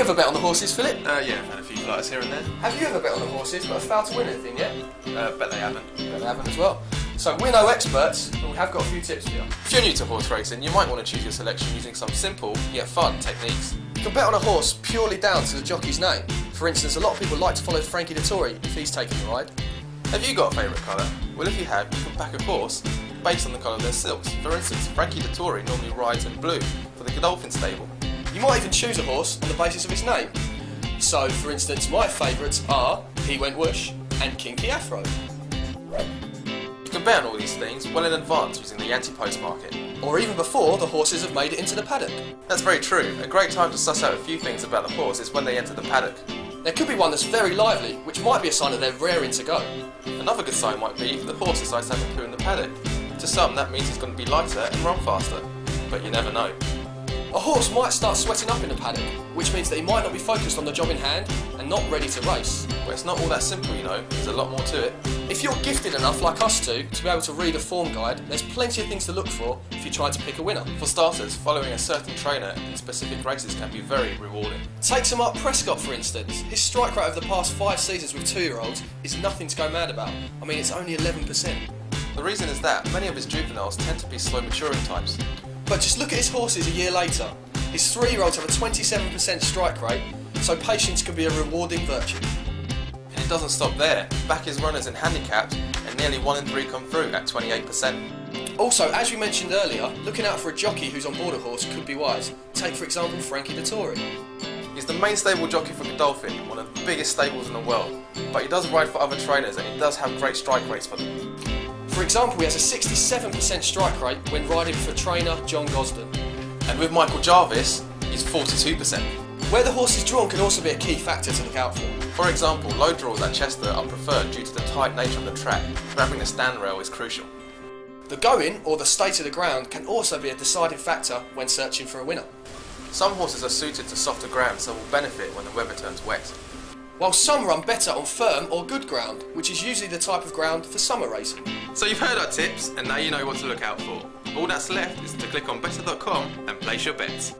ever bet on the horses, Philip? Yeah, I've had a few flights here and there. Have you ever bet on the horses but have failed to win anything yet? Bet they haven't. Bet they haven't as well. So we're no experts, but we have got a few tips for you. If you're new to horse racing, you might want to choose your selection using some simple yet fun techniques. You can bet on a horse purely down to the jockey's name. For instance, a lot of people like to follow Frankie Dettori if he's taking the ride. Have you got a favourite colour? Well, if you have, you can back a horse based on the colour of their silks. For instance, Frankie Dettori normally rides in blue for the Godolphin stable. You might even choose a horse on the basis of his name. So, for instance, my favourites are He Went Whoosh and Kinky Afro. You can bet on all these things well in advance using the anti-post market. Or even before the horses have made it into the paddock. That's very true. A great time to suss out a few things about the horse is when they enter the paddock. There could be one that's very lively, which might be a sign that they're raring to go. Another good sign might be if the horse decides to have a poo in the paddock. To some, that means he's going to be lighter and run faster. But you never know. A horse might start sweating up in the paddock, which means that he might not be focused on the job in hand and not ready to race. But it's not all that simple, you know. There's a lot more to it. If you're gifted enough, like us two, to be able to read a form guide, there's plenty of things to look for if you try to pick a winner. For starters, following a certain trainer in specific races can be very rewarding. Take Sir Mark Prescott, for instance. His strike rate over the past 5 seasons with 2-year-olds is nothing to go mad about. I mean, it's only 11%. The reason is that many of his juveniles tend to be slow maturing types. But just look at his horses a year later. His 3-year-olds have a 27% strike rate, so patience can be a rewarding virtue. And it doesn't stop there. Back his runners in handicapped, and nearly 1 in 3 come through at 28%. Also, as we mentioned earlier, looking out for a jockey who's on board a horse could be wise. Take, for example, Frankie Dettori. He's the main stable jockey for Godolphin, one of the biggest stables in the world. But he does ride for other trainers, and he does have great strike rates for them. For example, he has a 67% strike rate when riding for trainer John Gosden. And with Michael Jarvis, he's 42%. Where the horse is drawn can also be a key factor to look out for. For example, low draws at Chester are preferred due to the tight nature of the track. Grabbing the stand rail is crucial. The going, or the state of the ground, can also be a deciding factor when searching for a winner. Some horses are suited to softer ground, so will benefit when the weather turns wet. While some run better on firm or good ground, which is usually the type of ground for summer racing. So you've heard our tips, and now you know what to look out for. All that's left is to click on better.com and place your bets.